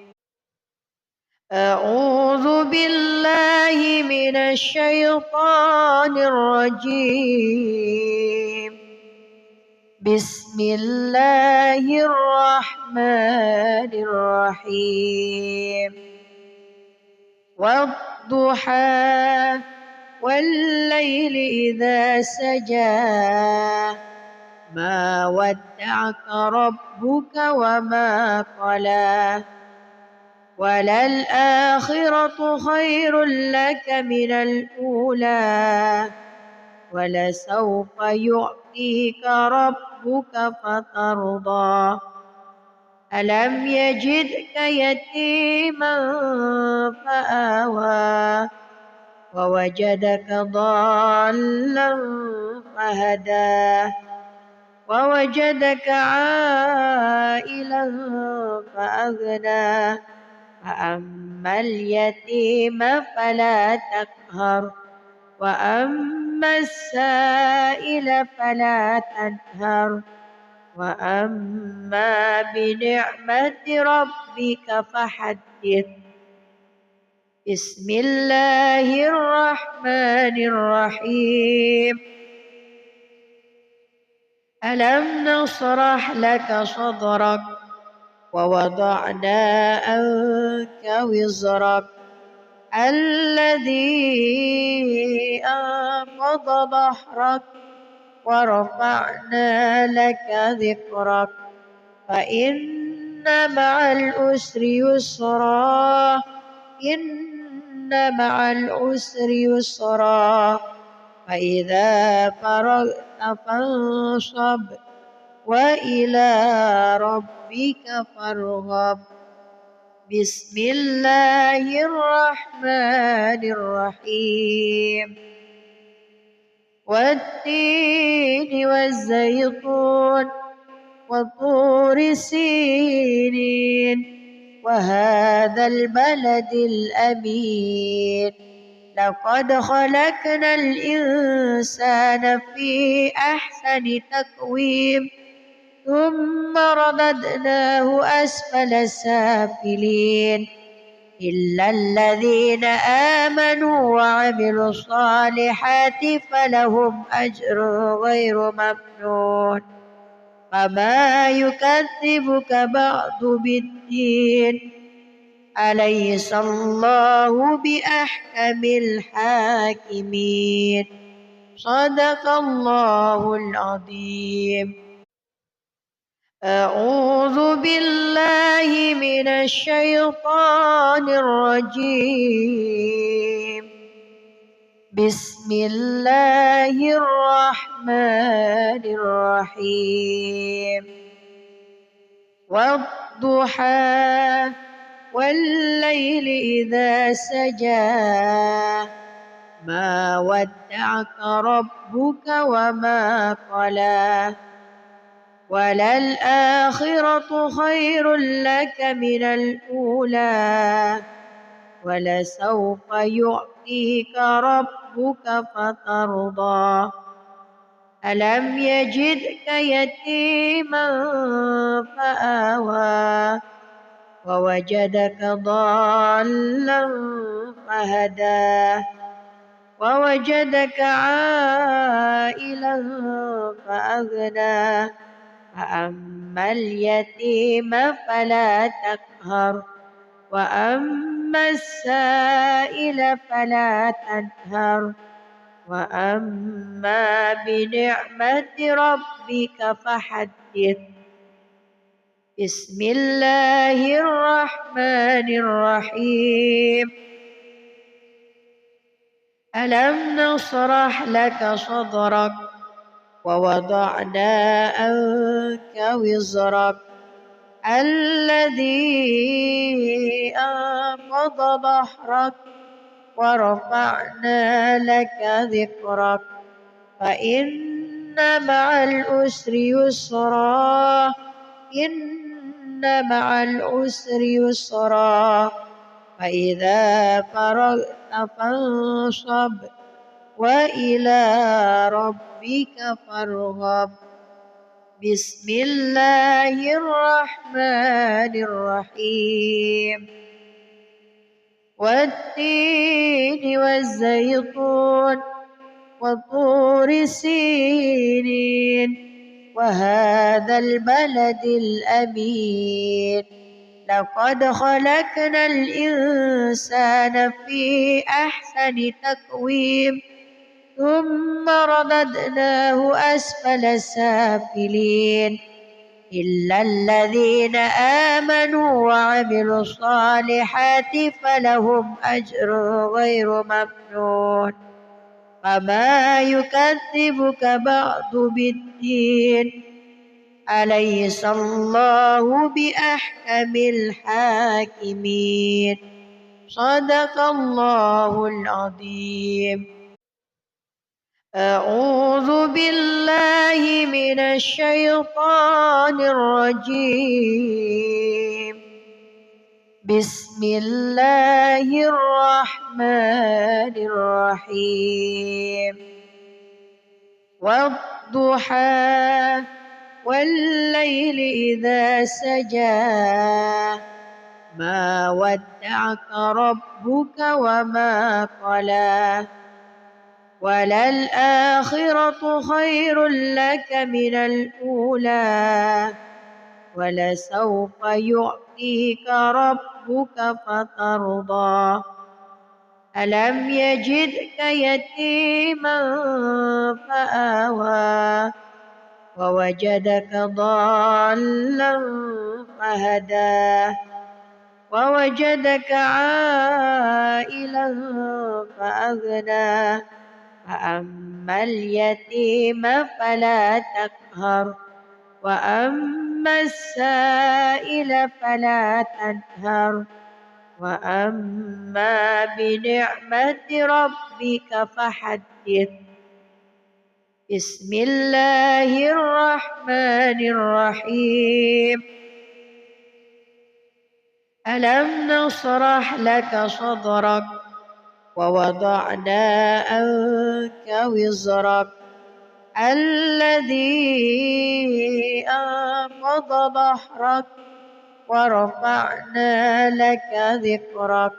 أعوذ بالله من الشيطان الرجيم. بسم الله الرحمن الرحيم. والضحى والليل إذا سجى ما ودعك ربك وما قلى وللآخرة خير لك من الأولى ولسوف يعطيك ربك فترضى. ألم يجدك يتيما فآوى ووجدك ضالا فهدى ووجدك عائلا فأغنى. فأما اليتيم فلا تقهر وأما السائل فلا تنهر وأما بنعمة ربك فحدث. بسم الله الرحمن الرحيم. ألم نشرح لك صدرك ووضعنا عنك وزرك الذي أنقض ظهرك ورفعنا لك ذكرك فإن مع العسر يسرا إن مع العسر يسرا فإذا فرغت فانصب وإلى ربك فارغب. بسم الله الرحمن الرحيم. والتين والزيتون وطور سينين وهذا البلد الأمين. لقد خلقنا الإنسان في أحسن تقويم ثم رددناه أسفل سافلين إلا الذين آمنوا وعملوا الصالحات فلهم أجر غير ممنون. فما يكذبك بعد بالدين أليس الله بأحكم الحاكمين. صدق الله العظيم. أعوذ بالله من الشيطان الرجيم. بسم الله الرحمن الرحيم. والضحى والليل إذا سجى ما ودعك ربك وما قلى وللآخرة خير لك من الأولى ولسوف يعطيك ربك فترضى. ألم يجدك يتيما فآوى ووجدك ضالا فهدى ووجدك عائلا فأغنى. فأما اليتيم فلا تقهر وأما السائل فلا تنهر وأما بنعمة ربك فحدث بسم الله الرحمن الرحيم ألم نشرح لك صدرك ووضعنا عنك وزرك الذي أنقض ظهرك ورفعنا لك ذكرك فإن مع العسر يسرا إن مع العسر يسرا فإذا فرغت فانصب وإلى ربك فارغب بسم الله الرحمن الرحيم والتين والزيتون وطور سينين وهذا البلد الأمين لقد خلقنا الإنسان في أحسن تقويم ثم رددناه أسفل سافلين إلا الذين آمنوا وعملوا الصالحات فلهم أجر غير ممنون فما يكذبك بعد بالدين أليس الله بأحكم الحاكمين صدق الله العظيم أعوذ بالله من الشيطان الرجيم بسم الله الرحمن الرحيم والضحى والليل إذا سجى ما ودعك ربك وما قلى وللآخرة خير لك من الأولى ولسوف يعطيك ربك فترضى ألم يجدك يتيما فآوى ووجدك ضالا فهدى ووجدك عائلا فأغنى فأما اليتيم فلا تقهر وأما السائل فلا تنهر وأما بنعمة ربك فحدث بسم الله الرحمن الرحيم ألم نشرح لك صدرك ووضعنا عنك وزرك الذي أنقض ظهرك ورفعنا لك ذكرك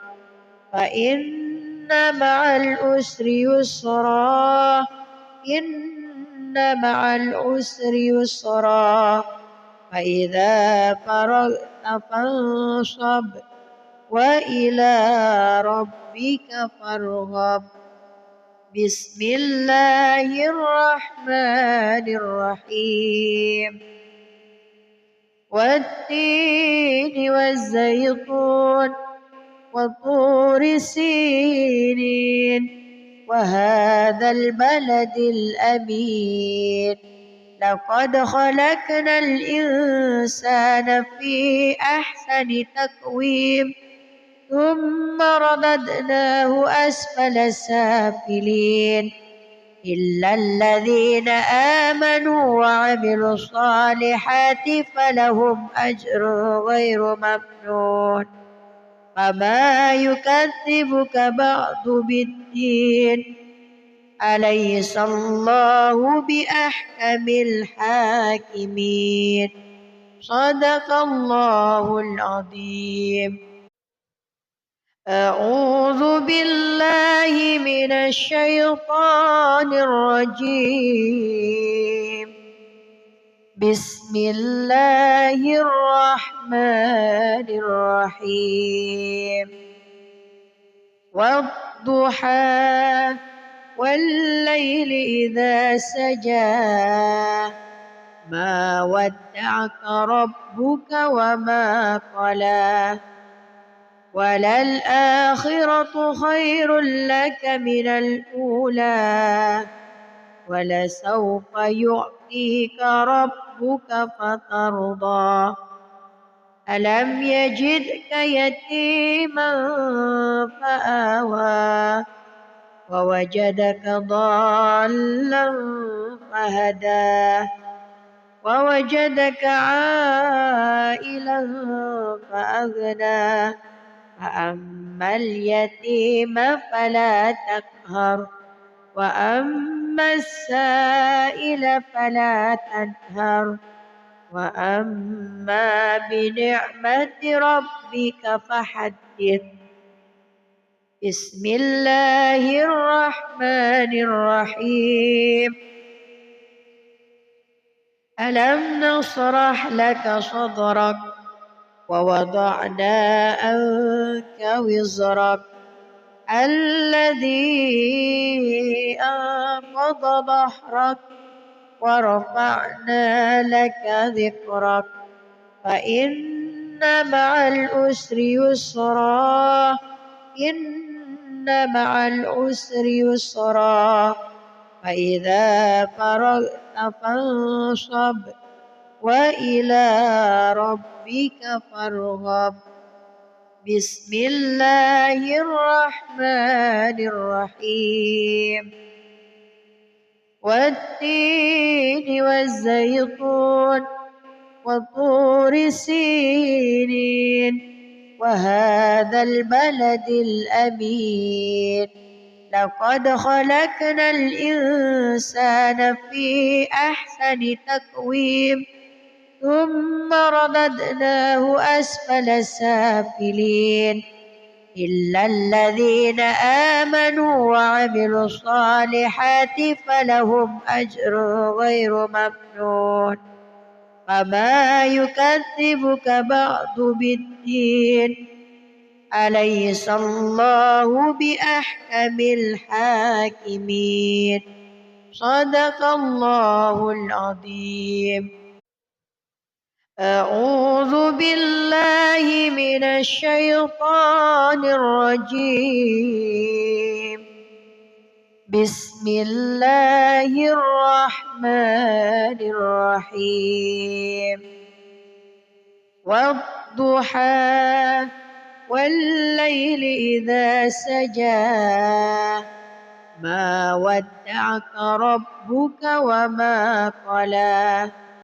فإن مع العسر يسرا إن مع العسر يسرا فإذا فرغت فانصب وإلى ربك فارغب بسم الله الرحمن الرحيم والتين والزيتون وطور سينين وهذا البلد الأمين لقد خلقنا الإنسان في أحسن تقويم ثم رددناه أسفل سافلين إلا الذين آمنوا وعملوا الصالحات فلهم أجر غير ممنون فما يكذبك بعد بالدين أليس الله بأحكم الحاكمين صدق الله العظيم أعوذ بالله من الشيطان الرجيم بسم الله الرحمن الرحيم والضحى والليل إذا سجى ما ودعك ربك وما قلى وللآخرة خير لك من الأولى ولسوف يعطيك ربك فترضى ألم يجدك يتيما فآوى ووجدك ضالا فهدى ووجدك عائلا فأغنى فأما اليتيم فلا تقهر وأما السائل فلا تنهر وأما بنعمة ربك فحدث بسم الله الرحمن الرحيم ألم نشرح لك صدرك ووضعنا عنك وزرك الذي أنقض ظهرك ورفعنا لك ذكرك فإن مع العسر يسرا إن مع العسر يسرا فإذا فرغت فانصب وإلى ربك فارغب بسم الله الرحمن الرحيم والتين والزيتون وطور سينين وهذا البلد الأمين لقد خلقنا الإنسان في أحسن تقويم ثم رددناه أسفل سافلين إلا الذين آمنوا وعملوا الصالحات فلهم أجر غير ممنون فما يكذبك بعد بالدين أليس الله بأحكم الحاكمين صدق الله العظيم أعوذ بالله من الشيطان الرجيم بسم الله الرحمن الرحيم والضحى والليل إذا سجى ما ودعك ربك وما قلى